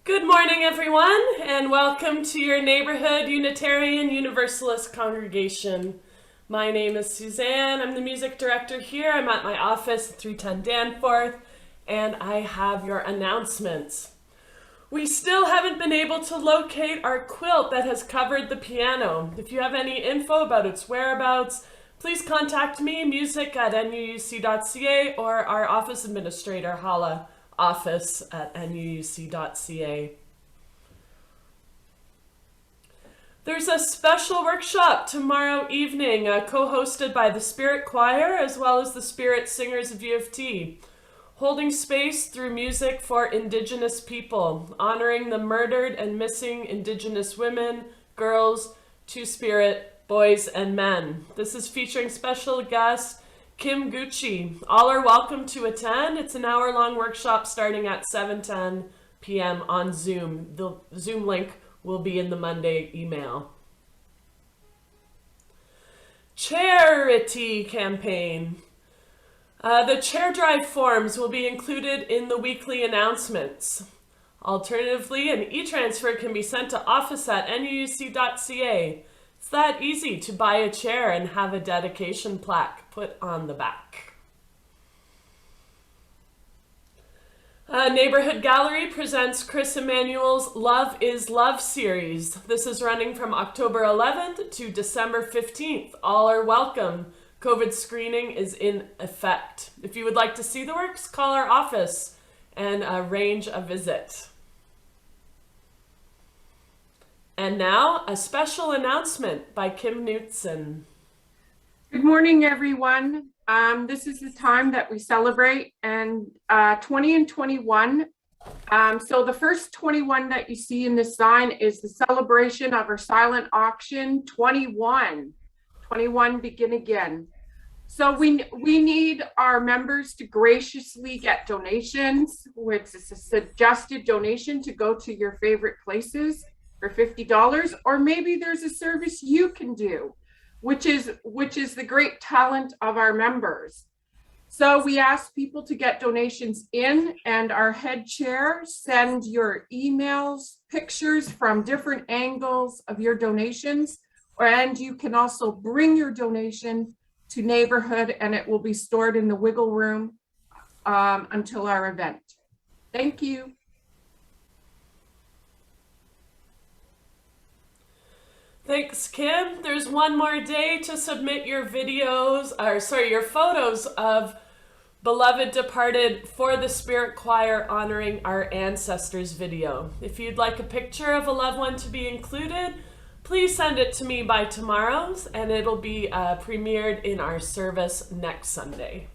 Good morning, everyone, and welcome to your neighborhood Unitarian Universalist congregation. My name is Suzanne. I'm the music director here. I'm at my office at 310 Danforth, and I have your announcements. We still haven't been able to locate our quilt that has covered the piano. If you have any info about its whereabouts, please contact me, music@nuuc.ca, or our office administrator, Hala, office@nuuc.ca. There's a special workshop tomorrow evening, co-hosted by the Spirit Choir as well as the Spirit Singers of U of T, holding space through music for Indigenous people, honoring the murdered and missing Indigenous women, girls, Two-Spirit, boys, and men. This is featuring special guest Kim Gucci. All are welcome to attend. It's an hour-long workshop starting at 7:10 p.m. on Zoom. The Zoom link will be in the Monday email. Charity campaign. The chair drive forms will be included in the weekly announcements. Alternatively, an e-transfer can be sent to office@nuuc.ca. It's that easy to buy a chair and have a dedication plaque put on the back. Neighborhood Gallery presents Chris Emanuel's Love is Love series. This is running from October 11th to December 15th. All are welcome. COVID screening is in effect. If you would like to see the works, call our office and arrange a visit. And now, a special announcement by Kim Knutson. Good morning, everyone. This is the time that we celebrate, and 20 and 21. So the first 21 that you see in this sign is the celebration of our silent auction 21. 21 Begin Again. So we need our members to graciously get donations, which is a suggested donation to go to your favorite places. for $50, or maybe there's a service you can do, which is the great talent of our members. So we ask people to get donations in, and our head chair send your emails, pictures from different angles of your donations, and you can also bring your donation to neighborhood, and it will be stored in the wiggle room until our event. Thank you. Thanks, Kim. There's one more day to submit your your photos of beloved departed for the Spirit Choir honoring our ancestors video. If you'd like a picture of a loved one to be included, please send it to me by tomorrow, and it'll be premiered in our service next Sunday.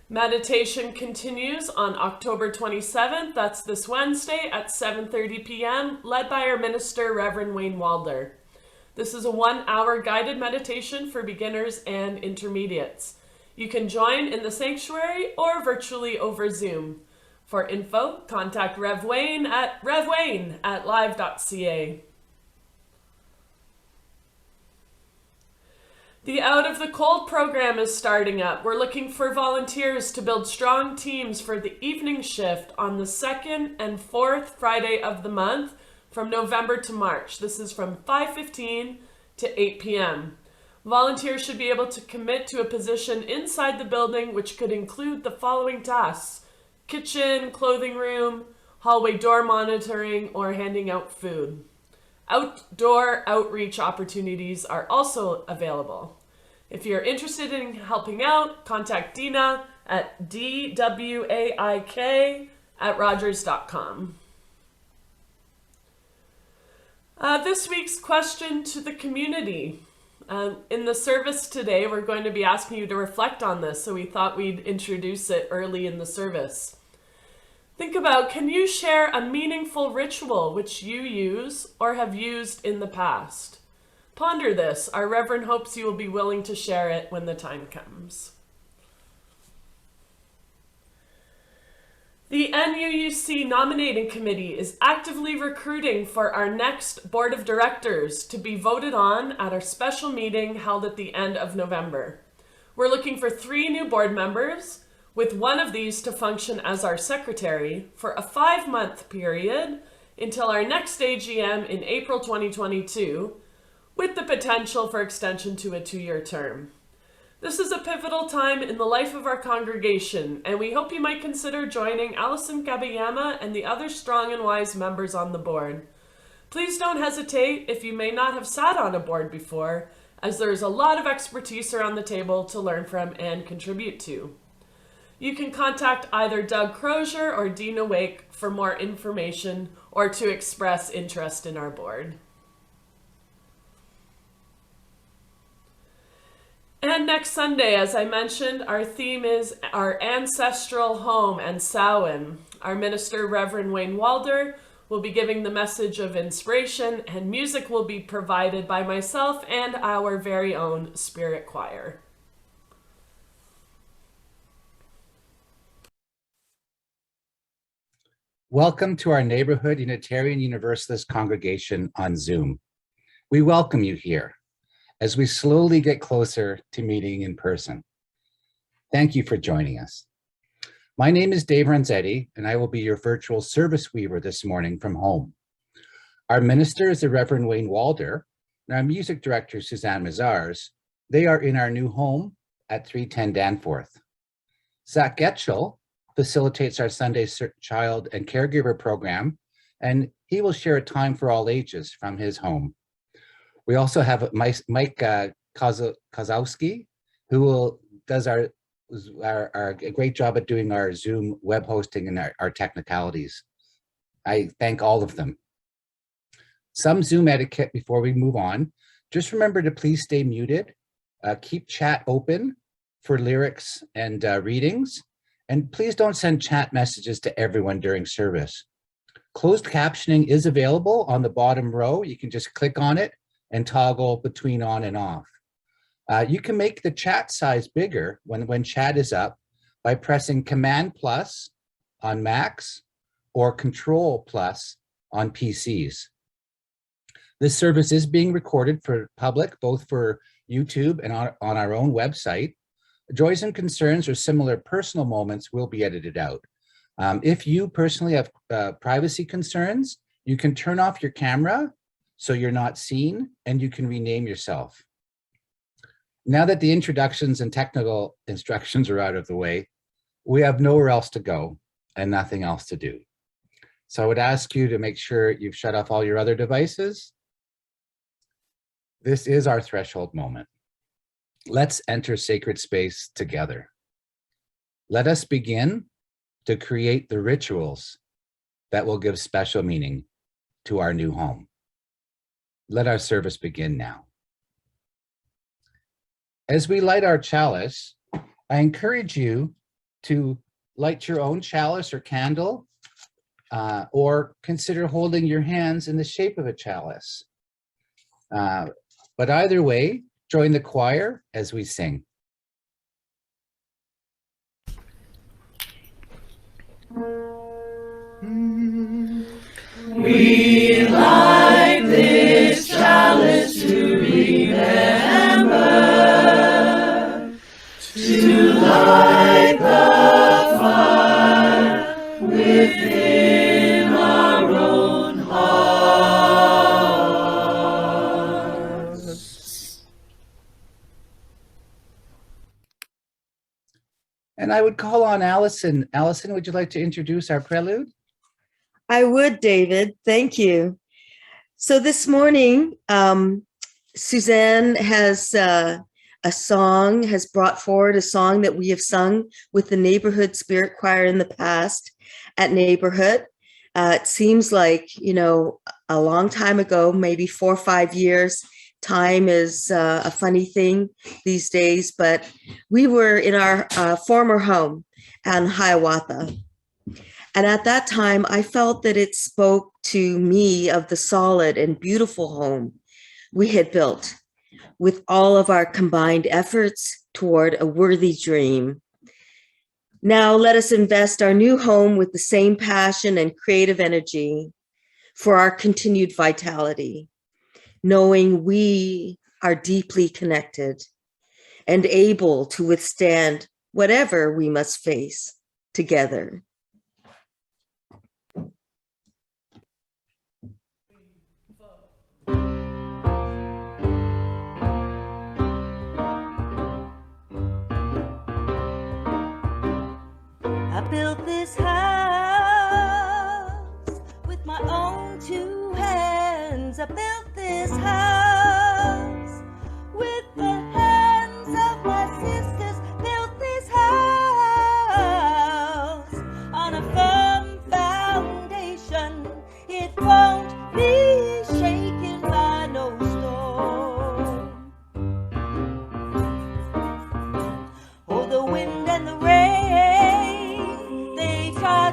Meditation continues on October 27th, that's this Wednesday at 7:30 p.m., led by our minister, Reverend Wayne Walder. This is a 1-hour guided meditation for beginners and intermediates. You can join in the sanctuary or virtually over Zoom. For info, contact Rev Wayne at live.ca. The Out of the Cold program is starting up. We're looking for volunteers to build strong teams for the evening shift on the 2nd and 4th Friday of the month from November to March. This is from 5:15 to 8 p.m. Volunteers should be able to commit to a position inside the building, which could include the following tasks: kitchen, clothing room, hallway door monitoring, or handing out food. Outdoor outreach opportunities are also available. If you're interested in helping out, contact Dina at dwaik@rogers.com. This week's question to the community. In the service today, we're going to be asking you to reflect on this, so we thought we'd introduce it early in the service. Think about, can you share a meaningful ritual which you use or have used in the past? Ponder this. Our Reverend hopes you will be willing to share it when the time comes. The NUUC nominating committee is actively recruiting for our next board of directors to be voted on at our special meeting held at the end of November. We're looking for 3 new board members, with one of these to function as our secretary for a 5-month period until our next AGM in April 2022, with the potential for extension to a 2-year term. This is a pivotal time in the life of our congregation, and we hope you might consider joining Alison Kabayama and the other strong and wise members on the board. Please don't hesitate if you may not have sat on a board before, as there is a lot of expertise around the table to learn from and contribute to. You can contact either Doug Crozier or Dina Wake for more information or to express interest in our board. And next Sunday, as I mentioned, our theme is our ancestral home and Samhain. Our minister, Reverend Wayne Walder, will be giving the message of inspiration, and music will be provided by myself and our very own Spirit Choir. Welcome to our Neighborhood Unitarian Universalist congregation on Zoom. We welcome you here as we slowly get closer to meeting in person. Thank you for joining us. My name is Dave Renzetti, and I will be your virtual service weaver this morning from home. Our minister is the Reverend Wayne Walder, and our music director, Susanne Maziarz. They are in our new home at 310 Danforth. Zach Getchell facilitates our Sunday Child and Caregiver program, and he will share a time for all ages from his home. We also have Mike Kosowski, who does our great job at doing our Zoom web hosting and our technicalities. I thank all of them. Some Zoom etiquette before we move on. Just remember to please stay muted, keep chat open for lyrics and readings, and please don't send chat messages to everyone during service. Closed captioning is available on the bottom row. You can just click on it and toggle between on and off. You can make the chat size bigger when chat is up by pressing Command+ on Macs or Control Plus on PCs. This service is being recorded for public, both for YouTube and on our own website. Joys and concerns or similar personal moments will be edited out. If you personally have privacy concerns, you can turn off your camera so you're not seen, and you can rename yourself. Now that the introductions and technical instructions are out of the way, we have nowhere else to go and nothing else to do. So I would ask you to make sure you've shut off all your other devices. This is our threshold moment. Let's enter sacred space together. Let us begin to create the rituals that will give special meaning to our new home. Let our service begin now. As we light our chalice, I encourage you to light your own chalice or candle, or consider holding your hands in the shape of a chalice. But either way, join the choir as we sing. We light this chalice to remember, to light the fire within our own hearts. And I would call on Allison. Allison, would you like to introduce our prelude? I would, David. Thank you. So this morning, Susanne has brought forward a song that we have sung with the Neighborhood Spirit Choir in the past at Neighborhood. It seems like, a long time ago, maybe 4 or 5 years. Time is a funny thing these days, but we were in our former home in Hiawatha. And at that time, I felt that it spoke to me of the solid and beautiful home we had built with all of our combined efforts toward a worthy dream. Now let us invest our new home with the same passion and creative energy for our continued vitality, knowing we are deeply connected and able to withstand whatever we must face together. I built this house with my own 2 hands. I built this house with the hands of my sisters. Built this house on a firm foundation. It won't be shaken by no storm. Oh, the wind and the rain, they try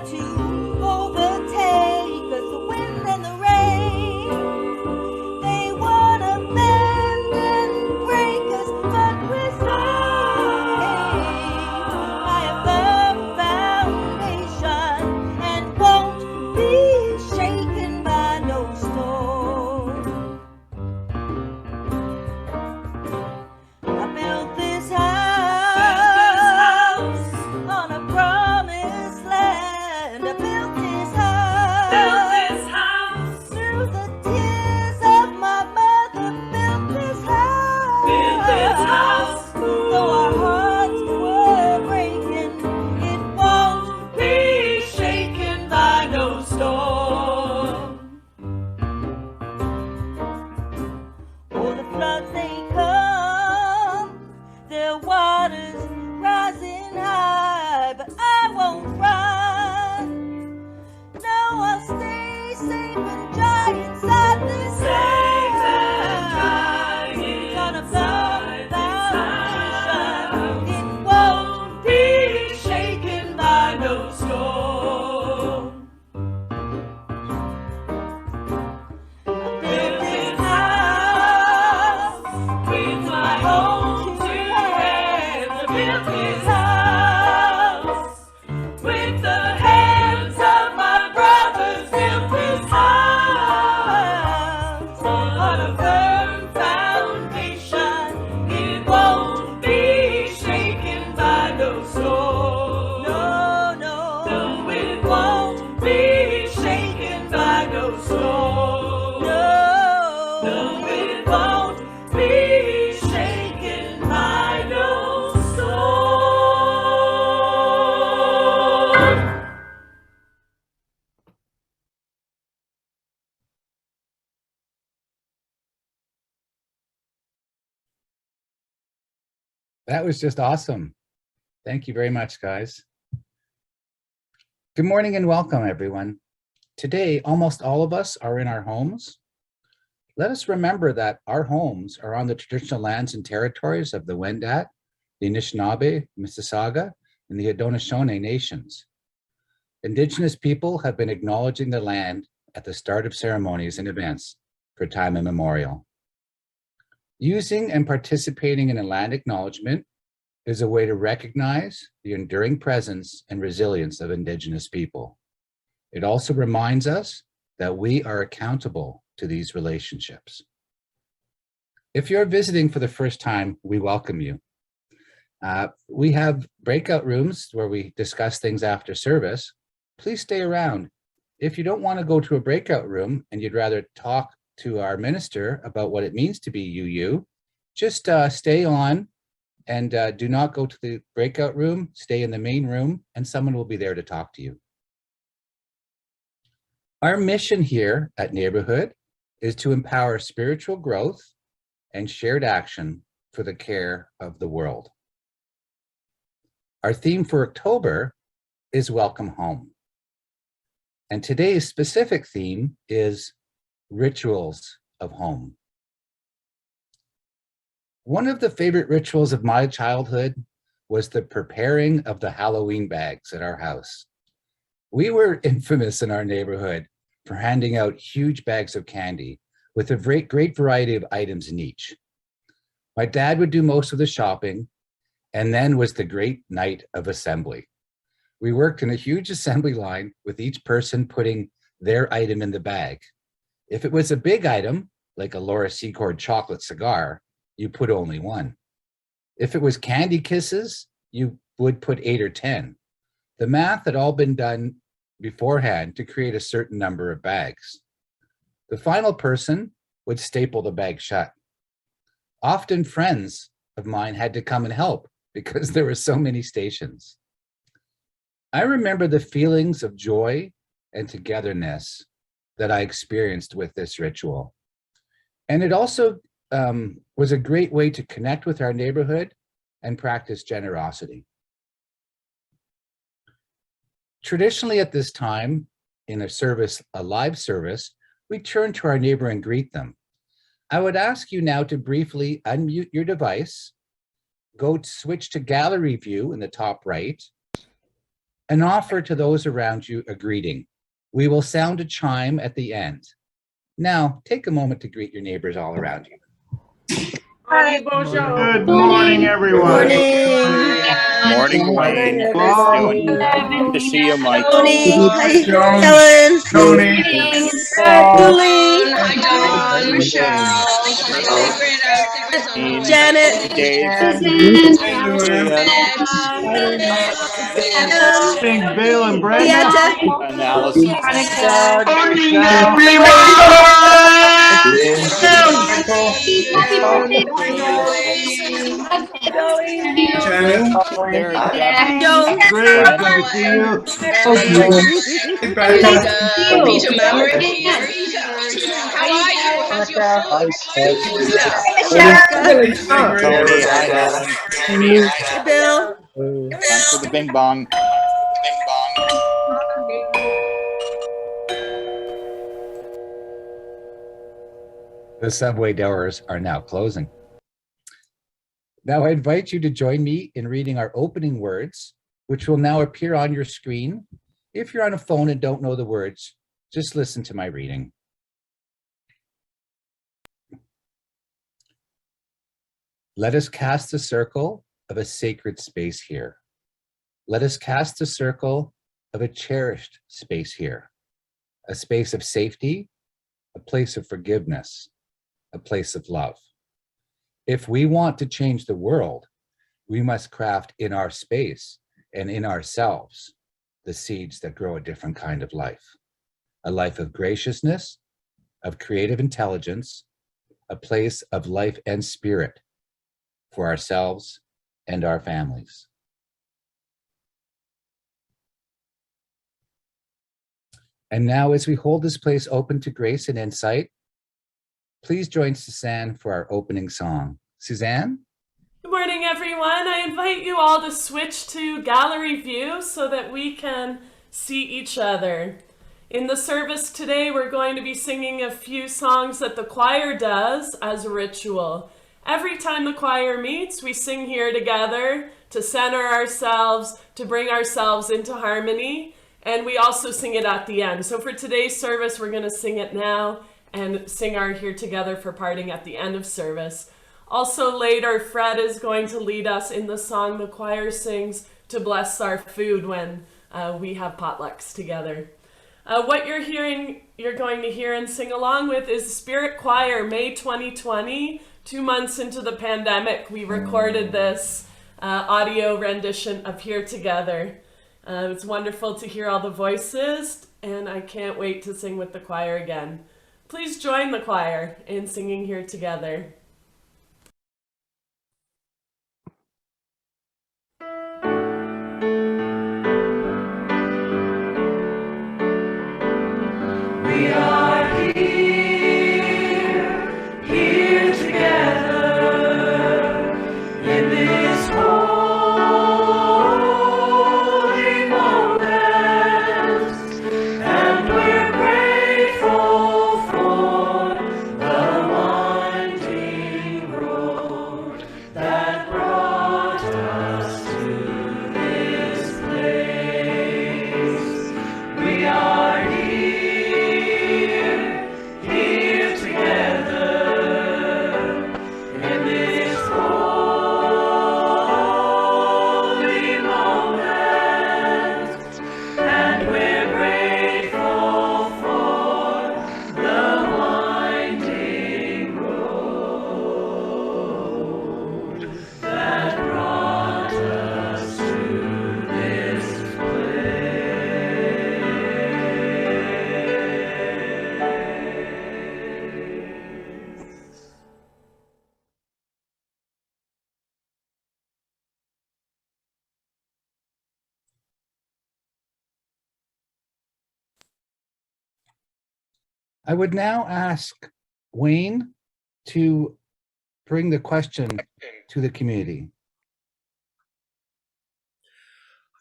That was just awesome. Thank you very much, guys. Good morning and welcome, everyone. Today, almost all of us are in our homes. Let us remember that our homes are on the traditional lands and territories of the Wendat, the Anishinaabe, Mississauga, and the Haudenosaunee nations. Indigenous people have been acknowledging the land at the start of ceremonies and events for time immemorial. Using and participating in a land acknowledgement is a way to recognize the enduring presence and resilience of Indigenous people. It also reminds us that we are accountable to these relationships. If you're visiting for the first time, we welcome you. We have breakout rooms where we discuss things after service. Please stay around. If you don't want to go to a breakout room and you'd rather talk to our minister about what it means to be UU, just stay on and do not go to the breakout room, stay in the main room, and someone will be there to talk to you. Our mission here at Neighborhood is to empower spiritual growth and shared action for the care of the world. Our theme for October is Welcome Home. And today's specific theme is Rituals of Home. One of the favorite rituals of my childhood was the preparing of the Halloween bags at our house. We were infamous in our neighborhood for handing out huge bags of candy with a great variety of items in each. My dad would do most of the shopping, and then was the great night of assembly. We worked in a huge assembly line with each person putting their item in the bag. If it was a big item, like a Laura Secord chocolate cigar, you put only one. If it was candy kisses, you would put 8 or 10. The math had all been done beforehand to create a certain number of bags. The final person would staple the bag shut. Often friends of mine had to come and help because there were so many stations. I remember the feelings of joy and togetherness that I experienced with this ritual. And it also was a great way to connect with our neighborhood and practice generosity. Traditionally at this time, in a live service, we turn to our neighbor and greet them. I would ask you now to briefly unmute your device, switch to gallery view in the top right, and offer to those around you a greeting. We will sound a chime at the end. Now, take a moment to greet your neighbors all around you. Hi, bonjour. Good morning, everyone. Morning, Wayne. Hello. Good to see you, Mike. Tony, hi, Joan. Helen, Tony. Julie, Hi, Dawn, Michelle, Janet, Dave. Big Bill and Brenda. Beata, And Alice. There, Deb. Joan, Great, good to see you. Peter Mamrick here. How are you? How's your foot? Tony. Hi, Helen. Bill, Time for the bing bong. The subway doors are now closing. Now I invite you to join me in reading our opening words, which will now appear on your screen. If you're on a phone and don't know the words, just listen to my reading. Let us cast a circle of a sacred space here. Let us cast a circle of a cherished space here, a space of safety, a place of forgiveness, a place of love. If we want to change the world, we must craft in our space and in ourselves the seeds that grow a different kind of life, a life of graciousness, of creative intelligence, a place of life and spirit for ourselves and our families. And now, as we hold this place open to grace and insight, please join Susanne for our opening song. Susanne? Good morning, everyone. everyone. I invite you all to switch to gallery view so that we can see each other. In the service today, we're going to be singing a few songs that the choir does as a ritual. Every time the choir meets, we sing here together to center ourselves, to bring ourselves into harmony, and we also sing it at the end. So for today's service, we're going to sing it now and sing our Here Together for Parting at the end of service. Also later, Fred is going to lead us in the song the choir sings to bless our food when we have potlucks together. What you're going to hear and sing along with is the Spirit Choir, May 2020, 2 months into the pandemic. We recorded this audio rendition of Here Together. It's wonderful to hear all the voices, and I can't wait to sing with the choir again. Please join the choir in singing Here Together. We are here together in this holy moment, and we're grateful for the winding road that brought us to this place. We are here together in this holy moment, and we're grateful for the winding road that brought us to this I would now ask Wayne to bring the question to the community.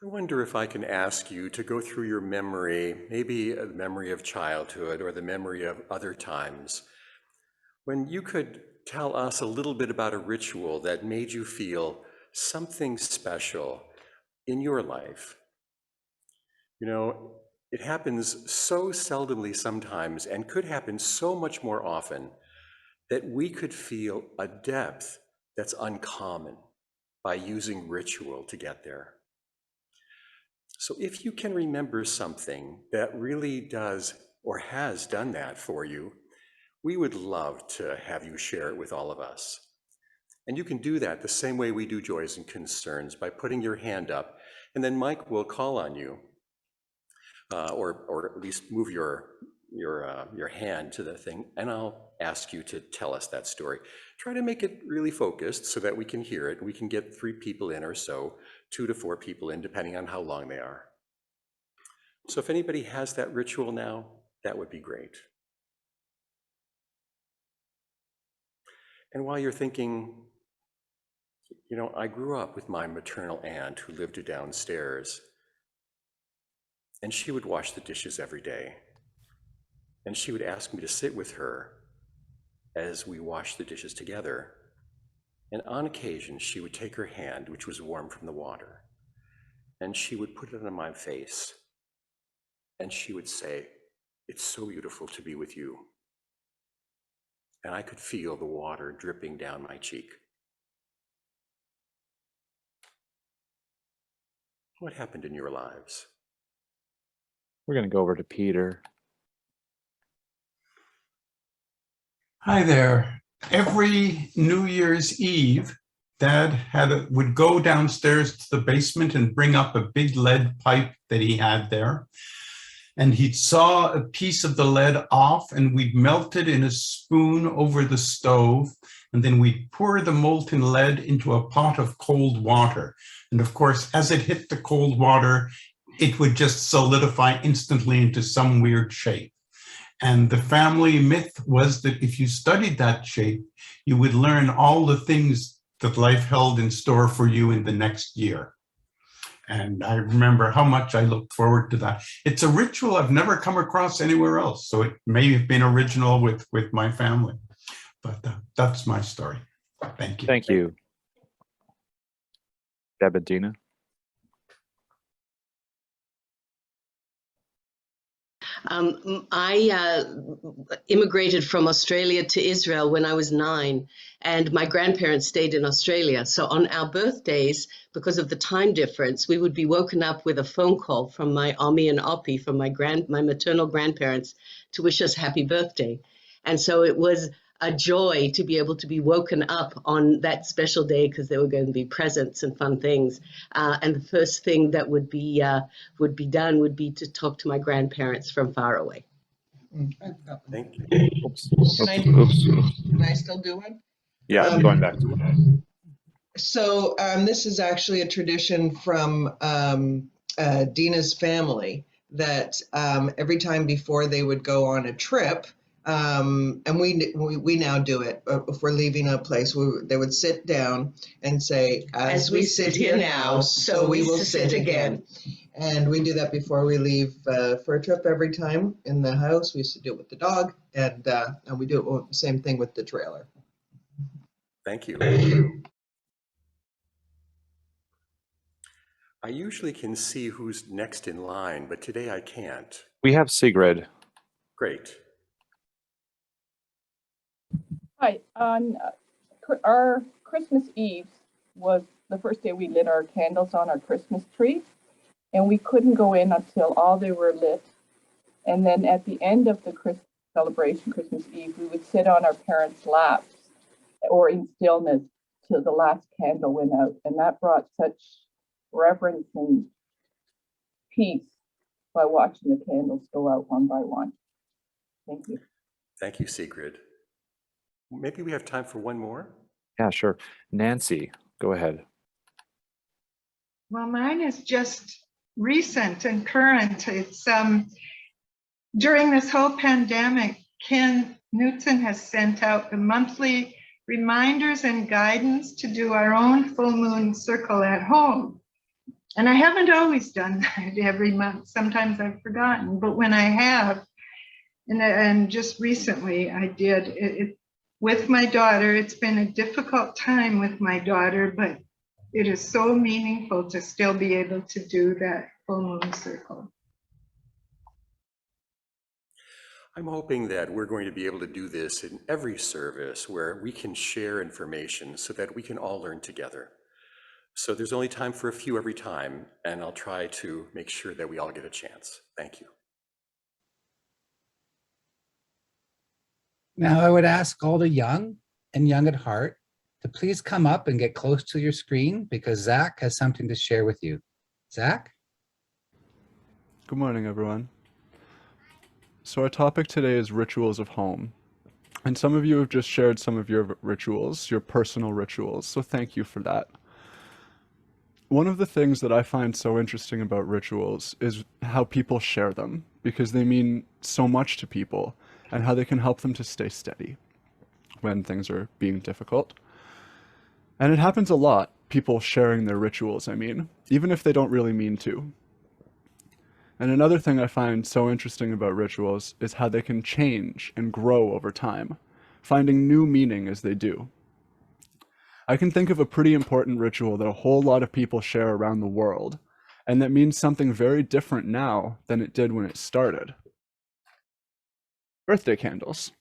I wonder if I can ask you to go through your memory, maybe a memory of childhood or the memory of other times, when you could tell us a little bit about a ritual that made you feel something special in your life. You know, it happens so seldomly sometimes and could happen so much more often that we could feel a depth that's uncommon by using ritual to get there. So if you can remember something that really does or has done that for you, we would love to have you share it with all of us. And you can do that the same way we do joys and concerns, by putting your hand up, and then Mike will call on you, or at least move your hand to the thing, and I'll ask you to tell us that story. Try to make it really focused so that we can hear it. We can get 3 people in or so, 2 to 4 people in, depending on how long they are. So if anybody has that ritual now, that would be great. And while you're thinking, you know, I grew up with my maternal aunt who lived downstairs, and she would wash the dishes every day. And she would ask me to sit with her as we washed the dishes together. And on occasion, she would take her hand, which was warm from the water, and she would put it on my face. And she would say, "It's so beautiful to be with you." And I could feel the water dripping down my cheek. What happened in your lives? We're going to go over to Peter. Hi there. Every New Year's Eve, Dad would go downstairs to the basement and bring up a big lead pipe that he had there. And he'd saw a piece of the lead off, and we'd melt it in a spoon over the stove. And then we'd pour the molten lead into a pot of cold water. And of course, as it hit the cold water, it would just solidify instantly into some weird shape. And the family myth was that if you studied that shape, you would learn all the things that life held in store for you in the next year. And I remember how much I looked forward to that. It's a ritual I've never come across anywhere else. So it may have been original with my family, but that's my story. Thank you. Thank you. Deb and Dina. I immigrated from Australia to Israel when I was 9, and my grandparents stayed in Australia. So on our birthdays, because of the time difference, we would be woken up with a phone call from my Ami and Oppie, from my maternal grandparents, to wish us happy birthday. And so it was a joy to be able to be woken up on that special day, because there were going to be presents and fun things. And the first thing that would be done would be to talk to my grandparents from far away. Thank you. Oops. Can I still do one? Yeah, I'm going back to it. So this is actually a tradition from Dina's family that every time before they would go on a trip, and we now do it. If we're leaving a place, they would sit down and say, "As we sit here now, so we will sit again." And we do that before we leave for a trip every time in the house. We used to do it with the dog, and we do it the same thing with the trailer. Thank you. I usually can see who's next in line, but today I can't. We have Sigrid. Great. Hi, on our Christmas Eve was the first day we lit our candles on our Christmas tree, and we couldn't go in until all they were lit. And then at the end of the Christmas celebration, Christmas Eve, we would sit on our parents' laps or in stillness till the last candle went out, and that brought such reverence and peace by watching the candles go out one by one. Thank you. Thank you, Sigrid. Maybe we have time for one more. Yeah, sure. Nancy, go ahead. Well, mine is just recent and current. It's during this whole pandemic, Ken Knutson has sent out the monthly reminders and guidance to do our own full moon circle at home. And I haven't always done that every month. Sometimes I've forgotten, but when I have, and just recently I did it with my daughter. It's been a difficult time with my daughter, but it is so meaningful to still be able to do that full moon circle. I'm hoping that we're going to be able to do this in every service where we can share information so that we can all learn together. So there's only time for a few every time, and I'll try to make sure that we all get a chance. Thank you. Now I would ask all the young and young at heart to please come up and get close to your screen, because Zach has something to share with you. Zach? Good morning, everyone. So our topic today is rituals of home. And some of you have just shared some of your rituals, your personal rituals, so thank you for that. One of the things that I find so interesting about rituals is how people share them, because they mean so much to people, and how they can help them to stay steady when things are being difficult. And it happens a lot, people sharing their rituals, even if they don't really mean to. And another thing I find so interesting about rituals is how they can change and grow over time, finding new meaning as they do. I can think of a pretty important ritual that a whole lot of people share around the world, and that means something very different now than it did when it started. Birthday candles.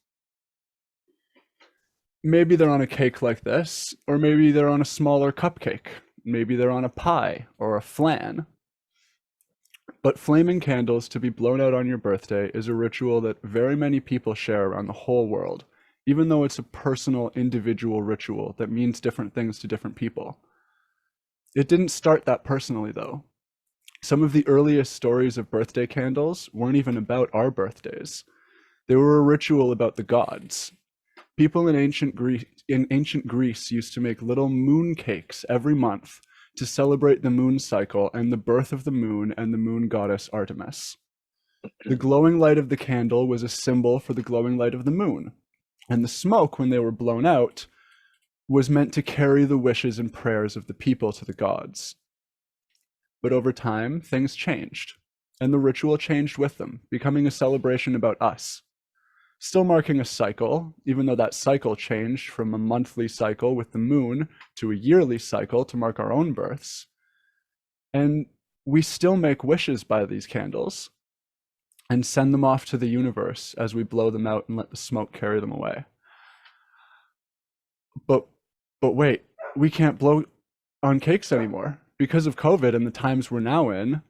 Maybe they're on a cake like this, or maybe they're on a smaller cupcake. Maybe they're on a pie or a flan. But flaming candles to be blown out on your birthday is a ritual that very many people share around the whole world, even though it's a personal, individual ritual that means different things to different people. It didn't start that personally, though. Some of the earliest stories of birthday candles weren't even about our birthdays. They were a ritual about the gods. People in ancient Greece used to make little moon cakes every month to celebrate the moon cycle and the birth of the moon and the moon goddess Artemis. The glowing light of the candle was a symbol for the glowing light of the moon, and the smoke, when they were blown out, was meant to carry the wishes and prayers of the people to the gods. But over time, things changed, and the ritual changed with them, becoming a celebration about us. Still marking a cycle, even though that cycle changed from a monthly cycle with the moon to a yearly cycle to mark our own births. And we still make wishes by these candles and send them off to the universe as we blow them out and let the smoke carry them away. But wait, we can't blow on cakes anymore. Because of COVID and the times we're now in,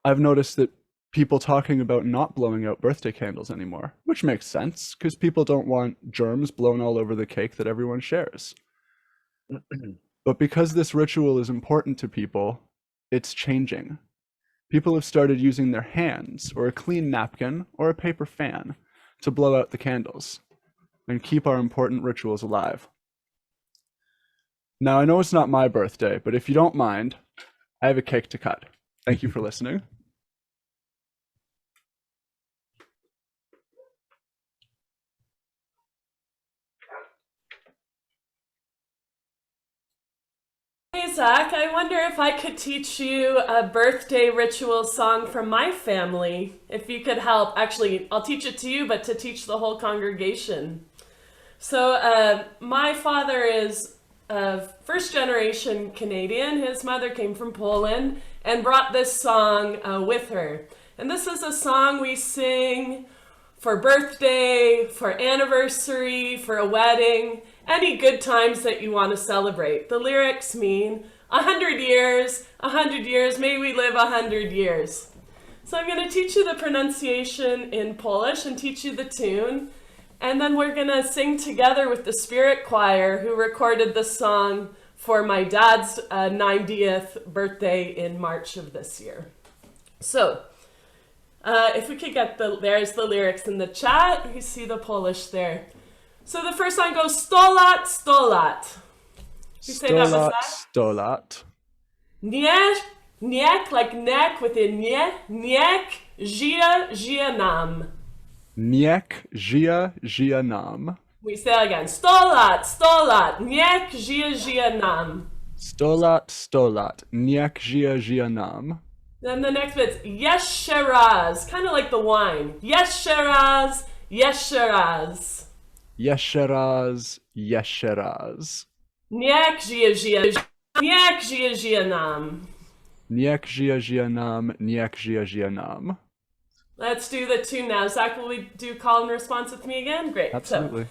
I've noticed that people talking about not blowing out birthday candles anymore, which makes sense because people don't want germs blown all over the cake that everyone shares. But because this ritual is important to people, it's changing. People have started using their hands or a clean napkin or a paper fan to blow out the candles and keep our important rituals alive. Now, I know it's not my birthday, but if you don't mind, I have a cake to cut. Thank you for listening. Hey, Zach, I wonder if I could teach you a birthday ritual song from my family. If you could help. Actually, I'll teach it to you, but to teach the whole congregation. So, my father is first-generation Canadian. His mother came from Poland and brought this song with her. And this is a song we sing for birthday, for anniversary, for a wedding, any good times that you want to celebrate. The lyrics mean 100 years, 100 years, may we live 100 years. So I'm going to teach you the pronunciation in Polish and teach you the tune. And then we're going to sing together with the Spirit Choir, who recorded the song for my dad's 90th birthday in March of this year. So, if we could get there's the lyrics in the chat. You see the Polish there. So the first line goes, 100 lat, 100 lat. You say that with that? 100 lat. Niech, like neck with a niech, żyje nam. Niech żyje nam. We say it again. 100 lat, niech żyje nam. 100 lat, niech żyje nam. Then the next bit's jeszcze raz, kind of like the wine. Jeszcze raz, jeszcze raz. Jeszcze raz, jeszcze raz. Niech żyje nam. Niech żyje nam, niech żyje nam. Let's do the tune now. Zach, will we do call and response with me again? Great. Absolutely.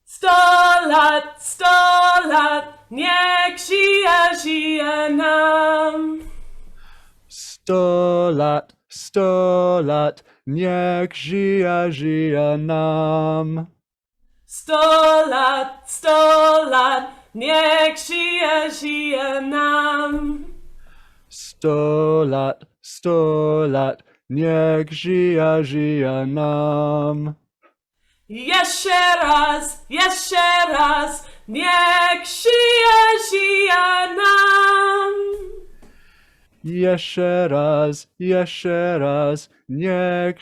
So, 100 lat, niech żyje nam. 100 lat, niech żyje nam. 100 lat, niech żyje nam. 100 lat, niech żyje nam. Jeszcze raz, niech żyje nam. Jeszcze raz, niech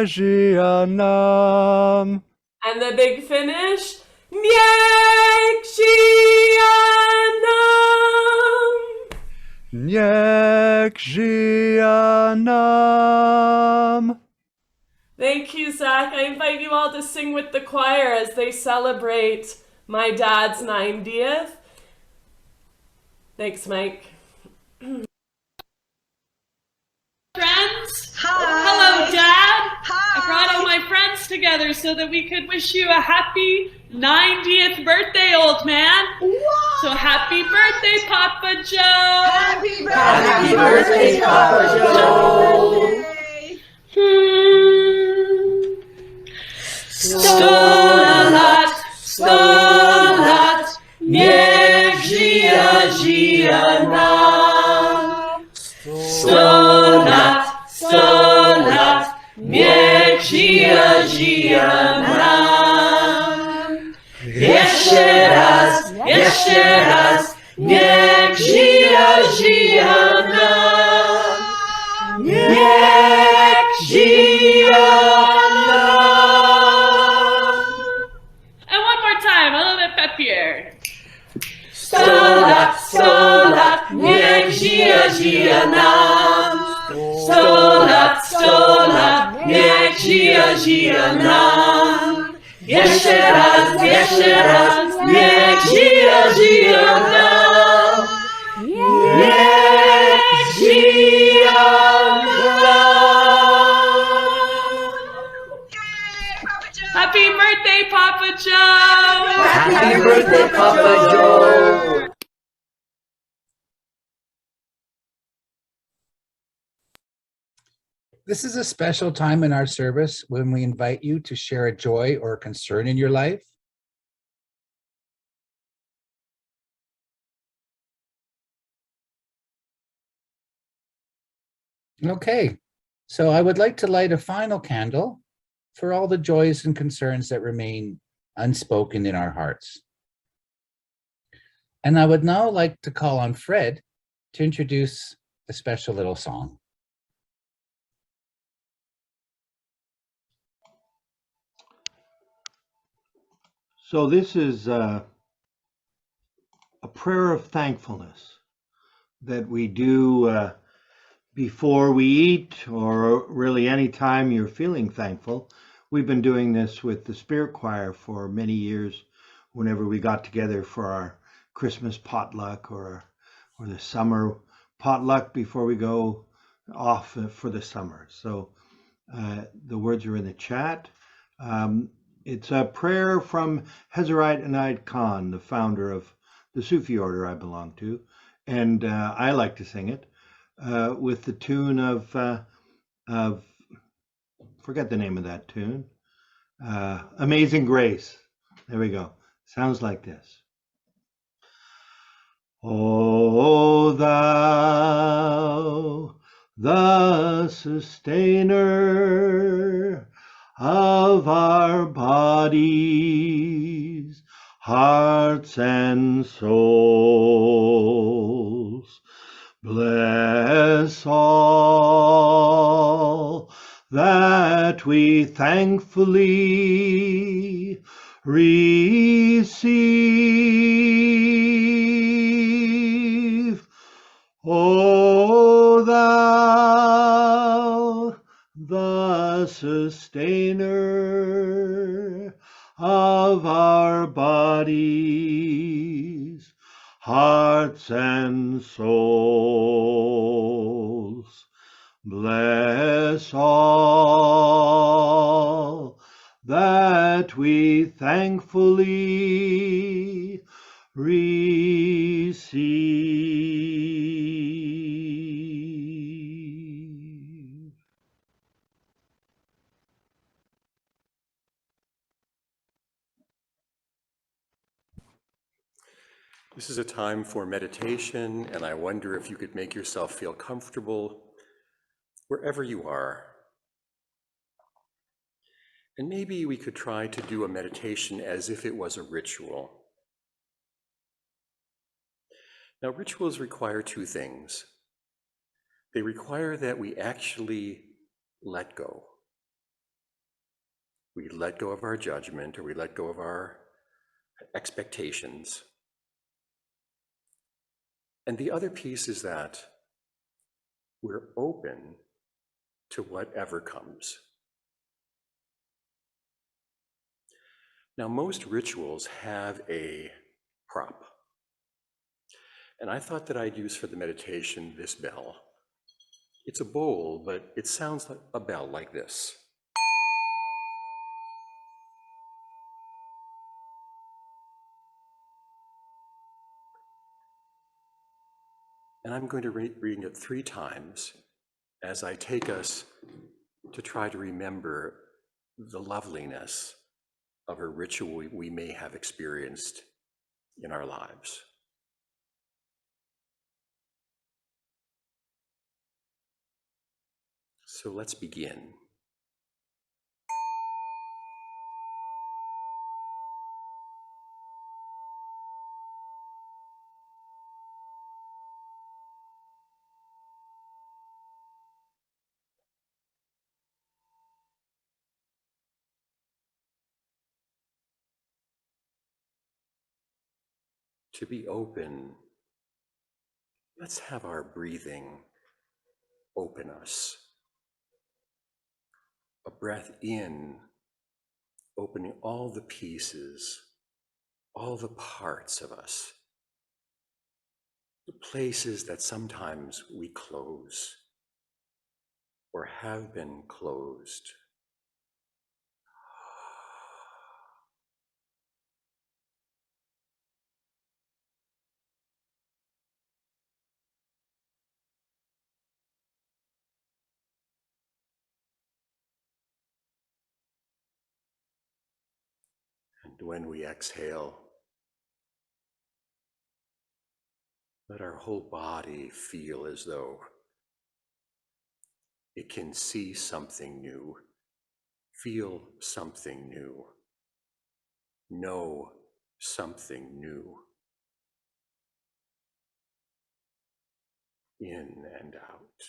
żyje nam. And the big finish, niech żyje nam. Niech żyje nam. Thank you, Zach. I invite you all to sing with the choir as they celebrate my dad's 90th. Thanks, Mike. Friends? Hi. Hello, Dad. Hi. I brought all my friends together so that we could wish you a happy 90th birthday, old man. Wow. So happy birthday, Papa Joe. Happy birthday, Happy birthday, Papa Joe. 100 lat, niech żyje nam. 100 lat, niech żyje nam. Jeszcze raz, niech żyje nam. Niech żyje nam. And one more time, a little bit peppier. żyje nam. 100 lat, 100 lat, niech żyje nam. Jeszcze raz, niech żyje nam. Niech żyje nam. Happy birthday, Papa Joe! Happy birthday, Papa Joe! This is a special time in our service when we invite you to share a joy or a concern in your life. Okay, so I would like to light a final candle for all the joys and concerns that remain unspoken in our hearts. And I would now like to call on Fred to introduce a special little song. So this is a prayer of thankfulness that we do before we eat, or really any time you're feeling thankful. We've been doing this with the Spirit Choir for many years whenever we got together for our Christmas potluck or the summer potluck before we go off for the summer. So the words are in the chat. It's a prayer from Hazrat Inayat Khan, the founder of the Sufi order I belong to, and I like to sing it with the tune of forget the name of that tune, Amazing Grace. There we go. Sounds like this. O thou, the sustainer of our bodies, hearts and souls, bless all that we thankfully receive. O thou, the sustainer of our bodies, hearts and souls, bless all that we thankfully receive. This is a time for meditation, and I wonder if you could make yourself feel comfortable wherever you are. And maybe we could try to do a meditation as if it was a ritual. Now, rituals require two things. They require that we actually let go. We let go of our judgment, or we let go of our expectations. And the other piece is that we're open to whatever comes. Now, most rituals have a prop. And I thought that I'd use for the meditation this bell. It's a bowl, but it sounds like a bell like this. And I'm going to read it 3 times as I take us to try to remember the loveliness of a ritual we may have experienced in our lives. So let's begin. To be open let's have our breathing open us. A breath in, opening all the pieces, all the parts of us, the places that sometimes we close or have been closed. And when we exhale, let our whole body feel as though it can see something new, feel something new, know something new. In and out.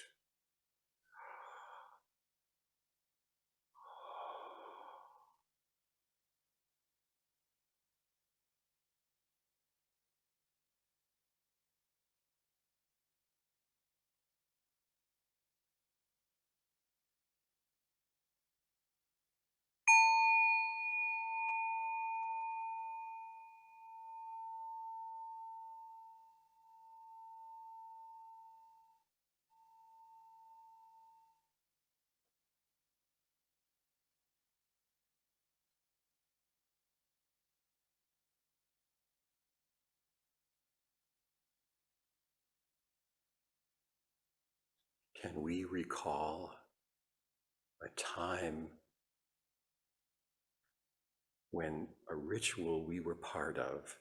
Can we recall a time when a ritual we were part of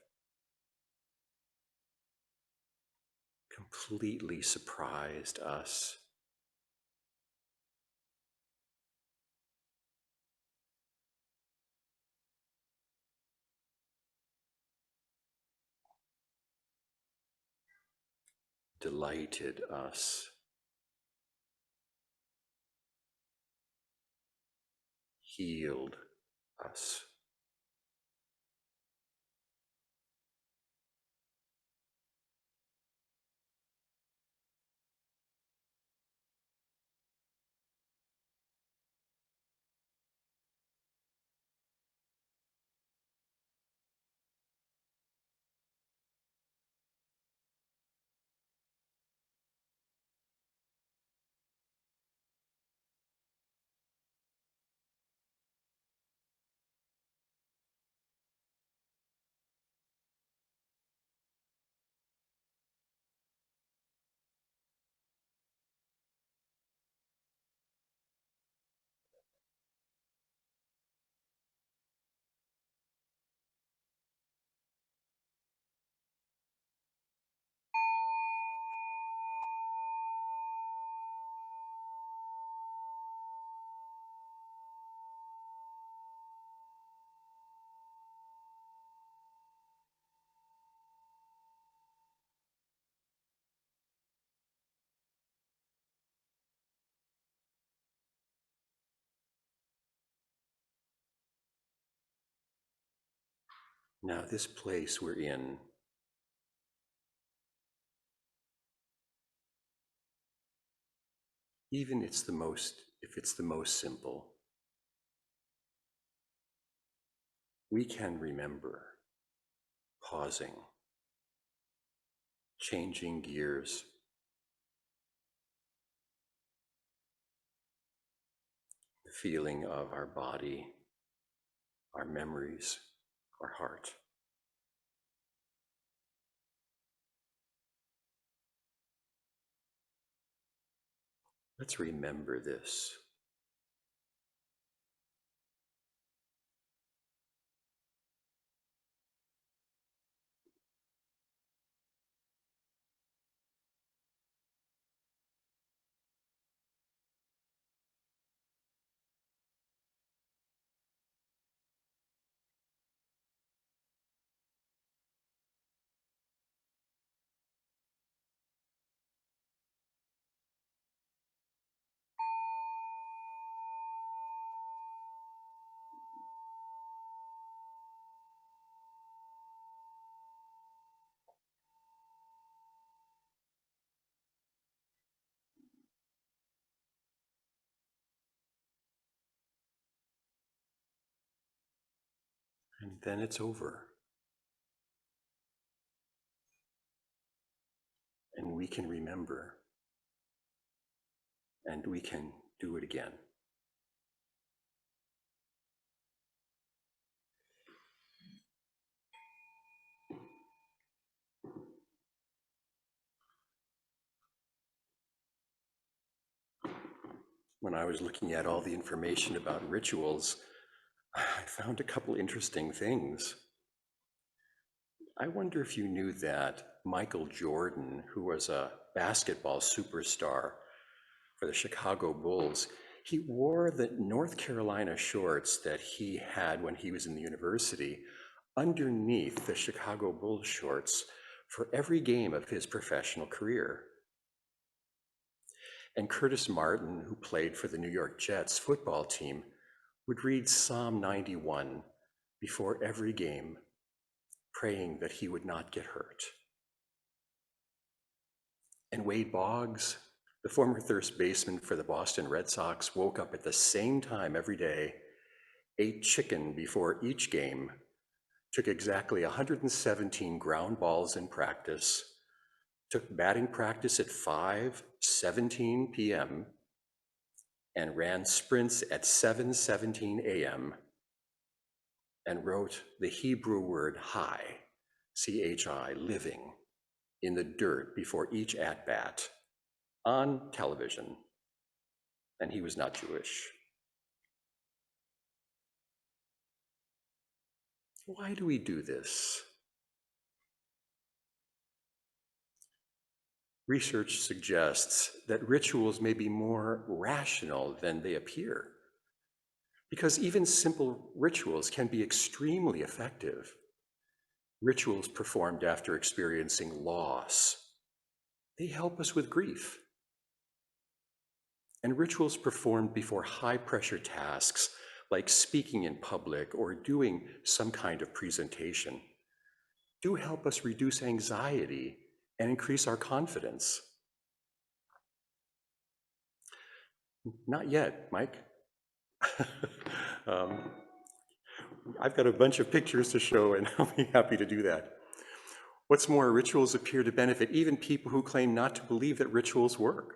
completely surprised us? Delighted us, healed us. Now, this place we're in, even if it's the most simple, we can remember pausing, changing gears, the feeling of our body, our memories, our heart. Let's remember this. And then it's over. And we can remember. And we can do it again. When I was looking at all the information about rituals, I found a couple interesting things. I wonder if you knew that Michael Jordan, who was a basketball superstar for the Chicago Bulls, he wore the North Carolina shorts that he had when he was in the university underneath the Chicago Bulls shorts for every game of his professional career. And Curtis Martin, who played for the New York Jets football team, would read Psalm 91 before every game, praying that he would not get hurt. And Wade Boggs, the former first baseman for the Boston Red Sox, woke up at the same time every day, ate chicken before each game, took exactly 117 ground balls in practice, took batting practice at 5:17 p.m., and ran sprints at 7:17 a.m., and wrote the Hebrew word Chai, C-H-I, living, in the dirt before each at-bat on television. And he was not Jewish. Why do we do this? Research suggests that rituals may be more rational than they appear, because even simple rituals can be extremely effective. Rituals performed after experiencing loss, they help us with grief. And rituals performed before high-pressure tasks, like speaking in public or doing some kind of presentation, do help us reduce anxiety and increase our confidence. Not yet, Mike. I've got a bunch of pictures to show, and I'll be happy to do that. What's more, rituals appear to benefit even people who claim not to believe that rituals work.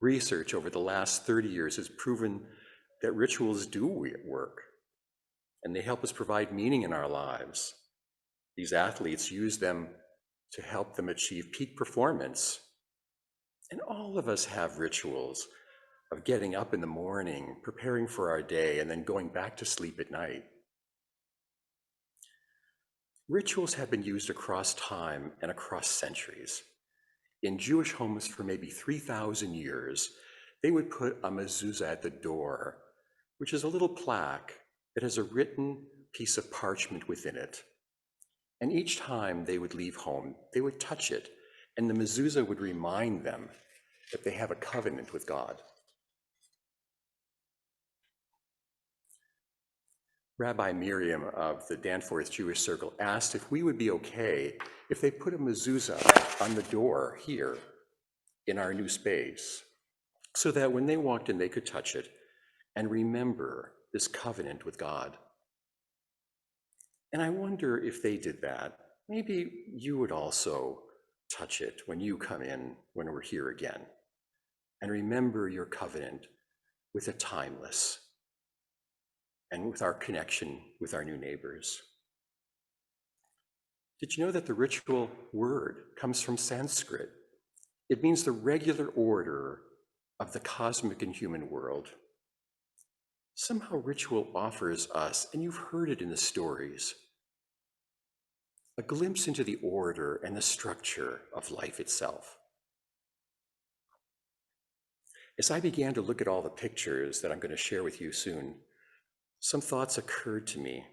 Research over the last 30 years has proven that rituals do work, and they help us provide meaning in our lives. These athletes use them to help them achieve peak performance. And all of us have rituals of getting up in the morning, preparing for our day, and then going back to sleep at night. Rituals have been used across time and across centuries. In Jewish homes for maybe 3,000 years, they would put a mezuzah at the door, which is a little plaque that has a written piece of parchment within it. And each time they would leave home, they would touch it, and the mezuzah would remind them that they have a covenant with God. Rabbi Miriam of the Danforth Jewish Circle asked if we would be okay if they put a mezuzah on the door here in our new space, so that when they walked in, they could touch it and remember this covenant with God. And I wonder if they did that, maybe you would also touch it when you come in, when we're here again, and remember your covenant with the timeless and with our connection with our new neighbors. Did you know that the ritual word comes from Sanskrit? It means the regular order of the cosmic and human world. Somehow ritual offers us, and you've heard it in the stories, a glimpse into the order and the structure of life itself. As I began to look at all the pictures that I'm going to share with you soon, some thoughts occurred to me.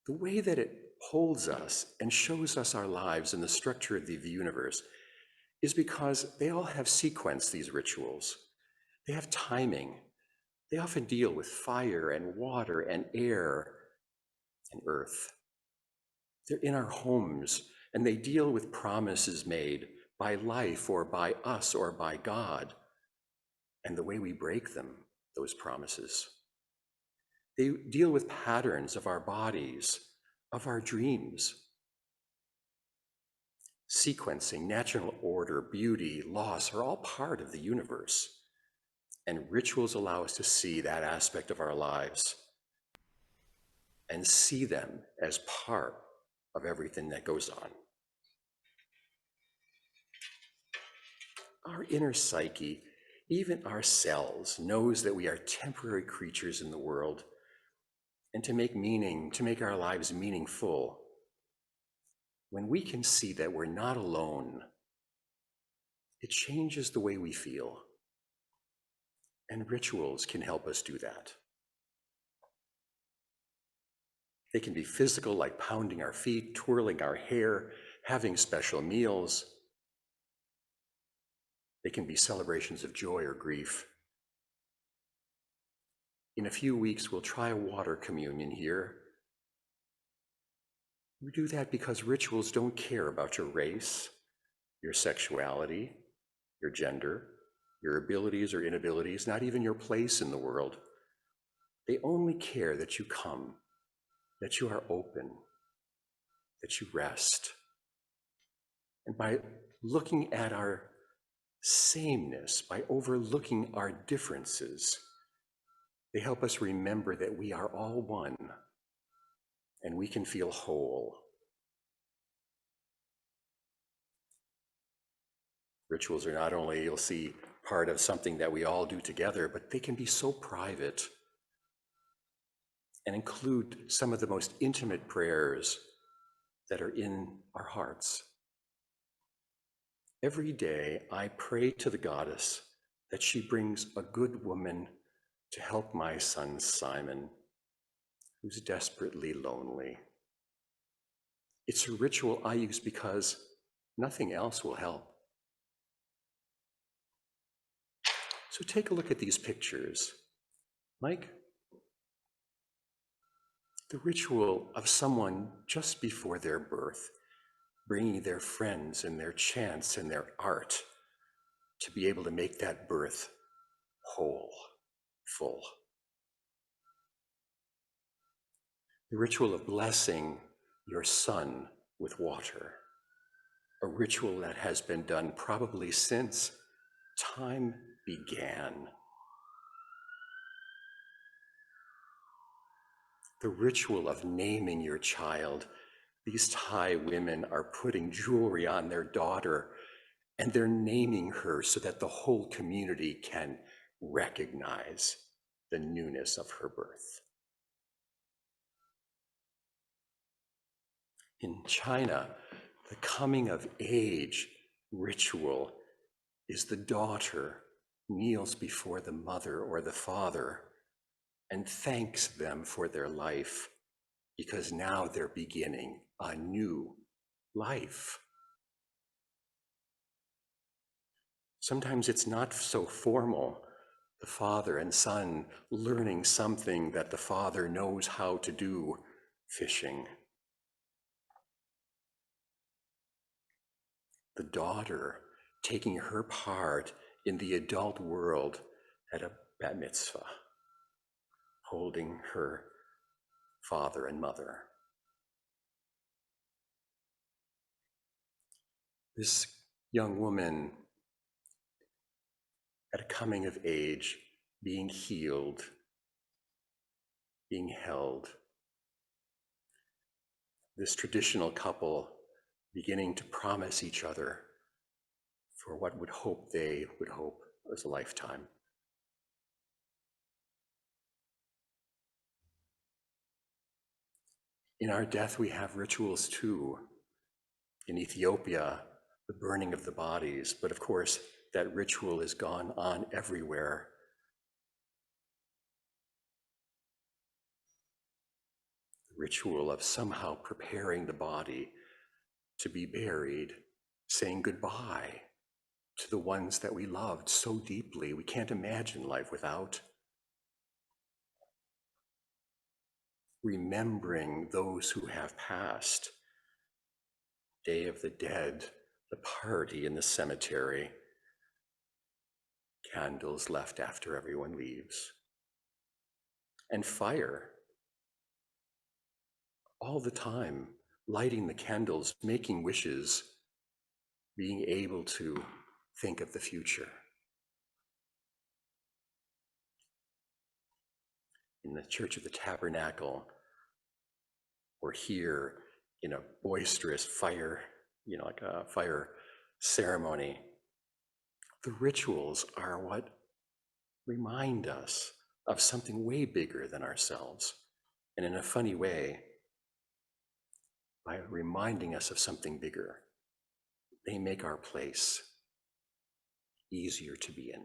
The way that it holds us and shows us our lives and the structure of the universe is because they all have sequence, these rituals. They have timing. They often deal with fire and water and air and earth. They're in our homes, and they deal with promises made by life or by us or by God, and the way we break them, those promises. They deal with patterns of our bodies, of our dreams. Sequencing, natural order, beauty, loss are all part of the universe. And rituals allow us to see that aspect of our lives and see them as part of everything that goes on. Our inner psyche, even our cells, knows that we are temporary creatures in the world. And to make meaning, to make our lives meaningful, when we can see that we're not alone, it changes the way we feel. And rituals can help us do that. They can be physical, like pounding our feet, twirling our hair, having special meals. They can be celebrations of joy or grief. In a few weeks, we'll try a water communion here. We do that because rituals don't care about your race, your sexuality, your gender, your abilities or inabilities, not even your place in the world. They only care that you come, that you are open, that you rest. And by looking at our sameness, by overlooking our differences, they help us remember that we are all one and we can feel whole. Rituals are not only, you'll see, part of something that we all do together, but they can be so private and include some of the most intimate prayers that are in our hearts. Every day, I pray to the goddess that she brings a good woman to help my son Simon, who's desperately lonely. It's a ritual I use because nothing else will help. So take a look at these pictures. Mike, the ritual of someone just before their birth, bringing their friends and their chants and their art to be able to make that birth whole, full. The ritual of blessing your son with water, a ritual that has been done probably since time began. The ritual of naming your child. These Thai women are putting jewelry on their daughter and they're naming her so that the whole community can recognize the newness of her birth. In China, the coming of age ritual is the daughter kneels before the mother or the father and thanks them for their life because now they're beginning a new life. Sometimes it's not so formal, the father and son learning something that the father knows how to do, fishing. The daughter taking her part in the adult world at a bat mitzvah, holding her father and mother. This young woman at a coming of age, being healed, being held. This traditional couple beginning to promise each other for what they would hope was a lifetime. In our death, we have rituals too. In Ethiopia, the burning of the bodies, but of course, that ritual has gone on everywhere. The ritual of somehow preparing the body to be buried, saying goodbye to the ones that we loved so deeply we can't imagine life without. Remembering those who have passed. Day of the Dead, the party in the cemetery, candles left after everyone leaves. and fire. All the time, lighting the candles, making wishes, being able to think of the future. In the Church of the Tabernacle, or here in a boisterous fire, like a fire ceremony, the rituals are what remind us of something way bigger than ourselves. And in a funny way, by reminding us of something bigger, they make our place easier to be in.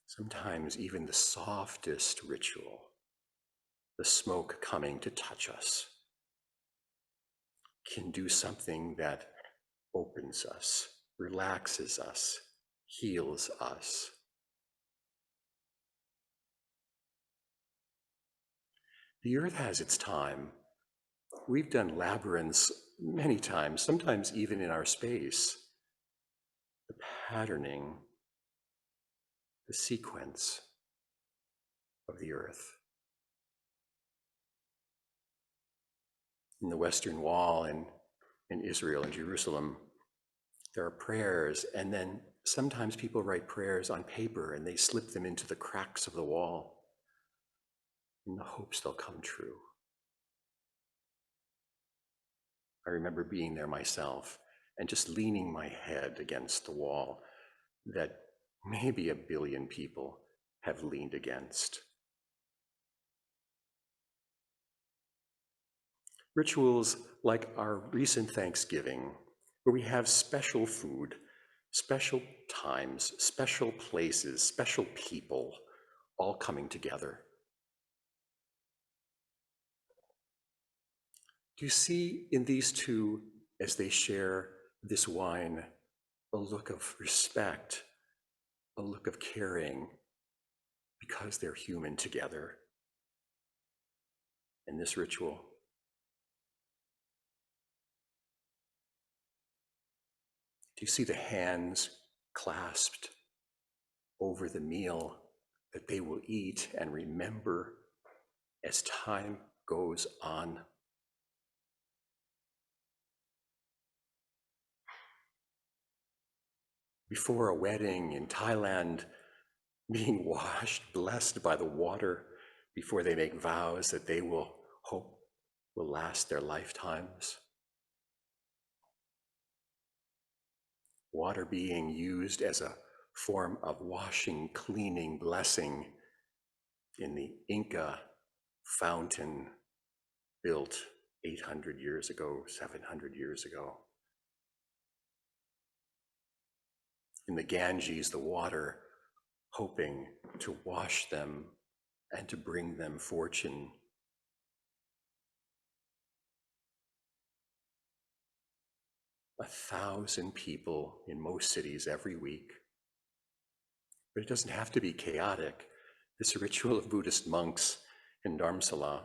Sometimes even the softest ritual, the smoke coming to touch us, can do something that opens us, relaxes us, heals us. The earth has its time. We've done labyrinths many times, sometimes even in our space. The patterning, the sequence of the earth. In the Western Wall in Israel and Jerusalem, there are prayers, and then sometimes people write prayers on paper and they slip them into the cracks of the wall in the hopes they'll come true. I remember being there myself and just leaning my head against the wall that maybe 1 billion people have leaned against. Rituals like our recent Thanksgiving, where we have special food, special times, special places, special people, all coming together. Do you see in these two, as they share this wine, a look of respect, a look of caring, because they're human together in this ritual? Do you see the hands clasped over the meal that they will eat and remember as time goes on? Before a wedding in Thailand, being washed, blessed by the water, before they make vows that they will hope will last their lifetimes. Water being used as a form of washing, cleaning, blessing in the Inca fountain built 800 years ago, 700 years ago. In the Ganges, the water hoping to wash them and to bring them fortune. A 1,000 people in most cities every week. But it doesn't have to be chaotic. This ritual of Buddhist monks in Dharamsala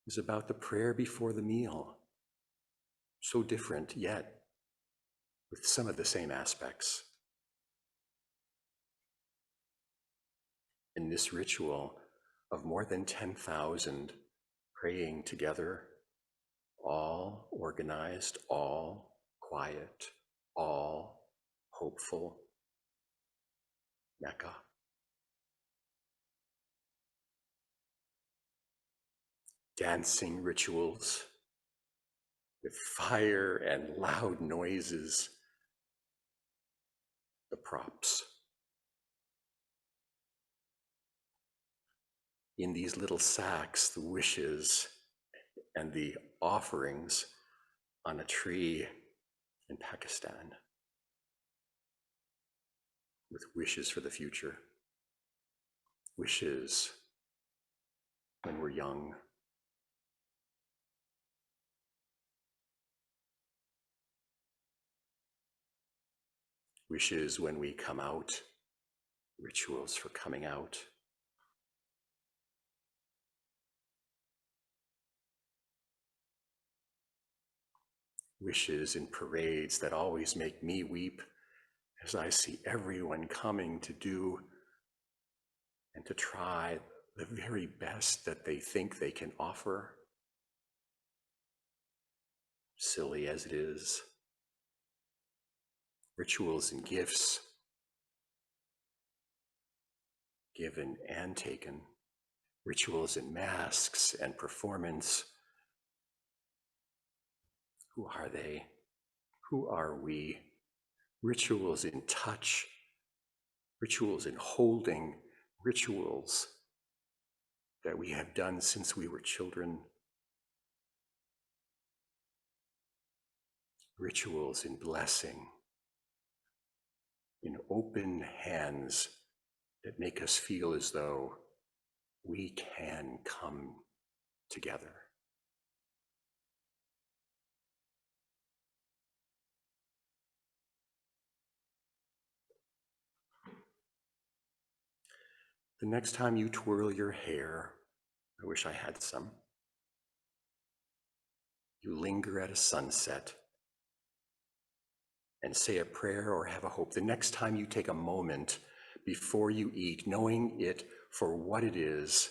is about the prayer before the meal. So different, yet with some of the same aspects. In this ritual of more than 10,000 praying together, all organized, all quiet, all hopeful, Mecca. Dancing rituals with fire and loud noises, the props. In these little sacks, the wishes and the offerings on a tree in Pakistan, with wishes for the future, wishes when we're young, wishes when we come out, rituals for coming out. Wishes in parades that always make me weep as I see everyone coming to do and to try the very best that they think they can offer, silly as it is, rituals and gifts, given and taken, rituals and masks and performance. Who are they? Who are we? Rituals in touch, rituals in holding, rituals that we have done since we were children, rituals in blessing, in open hands that make us feel as though we can come together. The next time you twirl your hair, I wish I had some, you linger at a sunset and say a prayer or have a hope. The next time you take a moment before you eat, knowing it for what it is,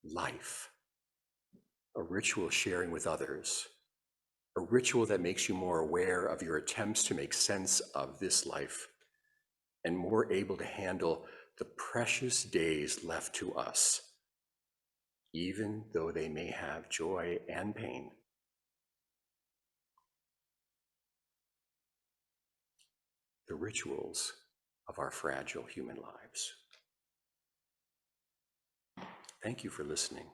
life, a ritual sharing with others, a ritual that makes you more aware of your attempts to make sense of this life and more able to handle the precious days left to us, even though they may have joy and pain. The rituals of our fragile human lives. Thank you for listening.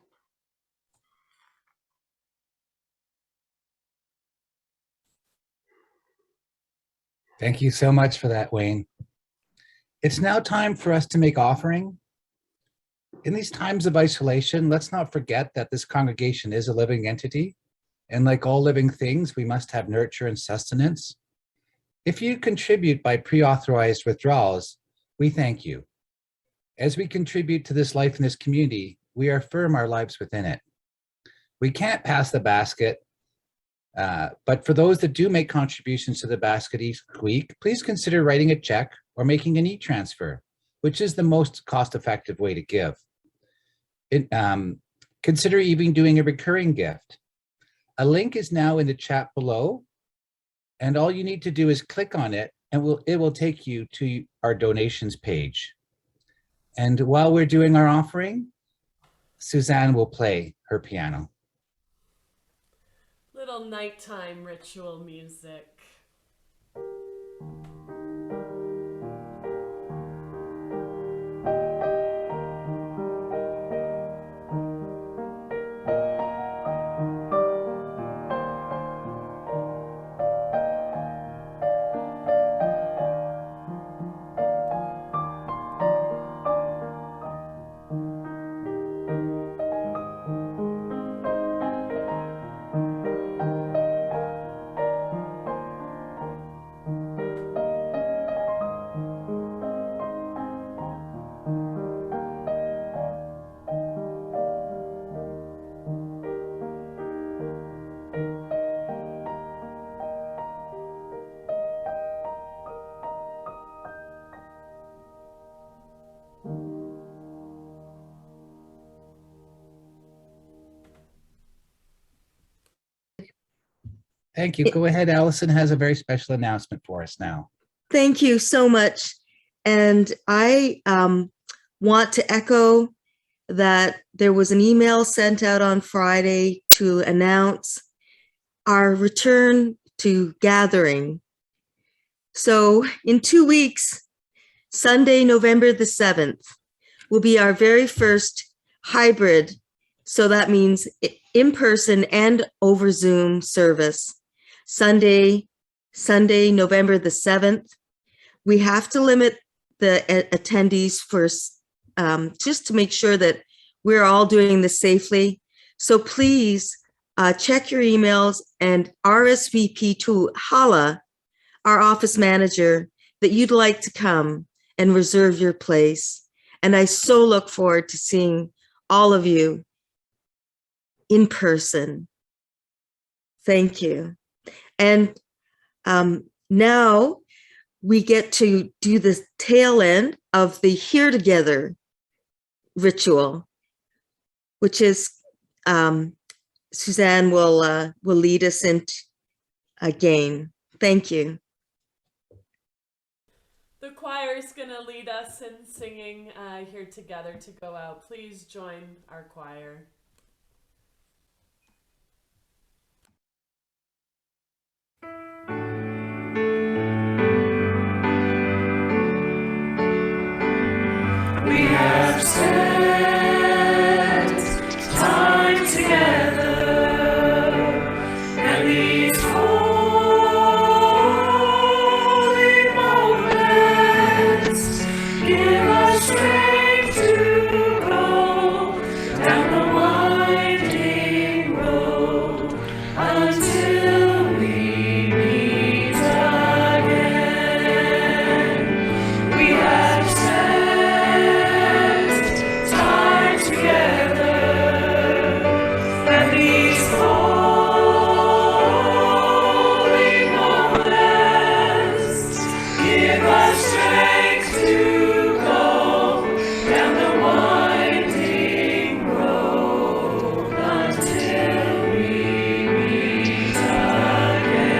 Thank you so much for that, Wayne. It's now time for us to make offering. In these times of isolation, let's not forget that this congregation is a living entity, and like all living things, we must have nurture and sustenance. If you contribute by pre-authorized withdrawals, we thank you. As we contribute to this life in this community, we affirm our lives within it. We can't pass the basket, but for those that do make contributions to the basket each week, please consider writing a check or making an e-transfer, which is the most cost-effective way to give. Consider even doing a recurring gift. A link is now in the chat below, and all you need to do is click on it, and it will take you to our donations page. And while we're doing our offering, Susanne will play her piano. Little nighttime ritual music. Thank you. Go ahead. Allison has a very special announcement for us now. Thank you so much. And I want to echo that there was an email sent out on Friday to announce our return to gathering. So in 2 weeks, Sunday, November the 7th, will be our very first hybrid. So that means in person and over Zoom service. Sunday, November the 7th. We have to limit the attendees for just to make sure that we're all doing this safely. So please check your emails and RSVP to Hala, our office manager, that you'd like to come and reserve your place. And I so look forward to seeing all of you in person. Thank you. And now we get to do the tail end of the Here Together ritual, which is Susanne will lead us into again. Thank you. The choir is going to lead us in singing Here Together to go out. Please join our choir. We have spent time together, and these holy moments give us strength to go down the winding road until we meet again. We have spent time together, and these holy moments give us strength to go down the winding road until we meet again.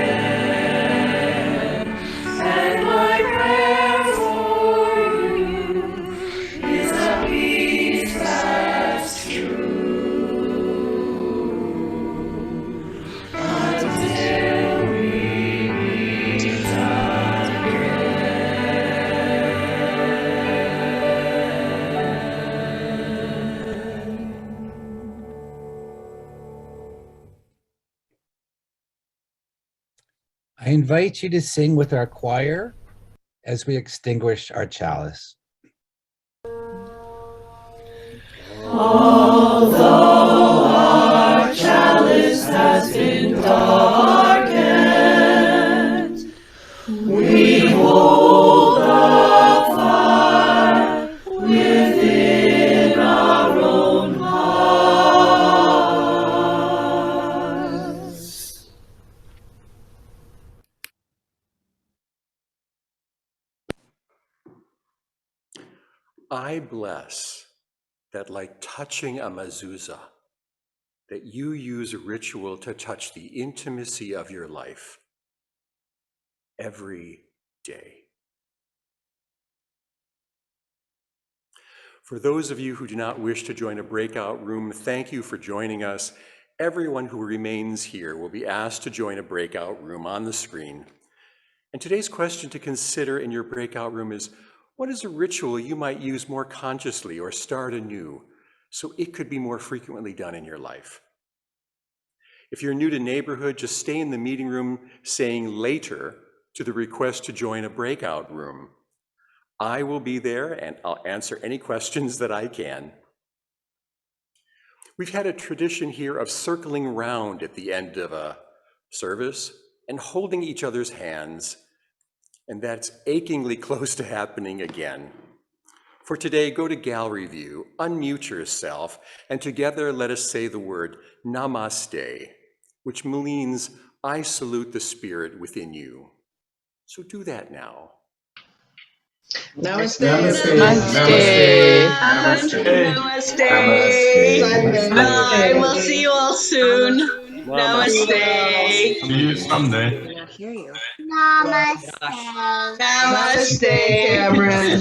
And my prayer for you is a peace that's true until we meet again. I invite you to sing with our choir as we extinguish our chalice. Although our chalice has been darkened, we hold the fire within our own hearts. I bless that, like touching a mezuzah, that you use a ritual to touch the intimacy of your life every day. For those of you who do not wish to join a breakout room, thank you for joining us. Everyone who remains here will be asked to join a breakout room on the screen. And today's question to consider in your breakout room is, what is a ritual you might use more consciously or start anew so it could be more frequently done in your life? If you're new to neighborhood, just stay in the meeting room saying later to the request to join a breakout room. I will be there and I'll answer any questions that I can. We've had a tradition here of circling round at the end of a service and holding each other's hands, and that's achingly close to happening again. For today, go to gallery view, unmute yourself, and together let us say the word Namaste, which means I salute the spirit within you. So do that now. Namaste. Namaste. Namaste. Namaste. Bye. We'll see you all soon. Namaste. See you someday. Hear you. Namaste, Cameron.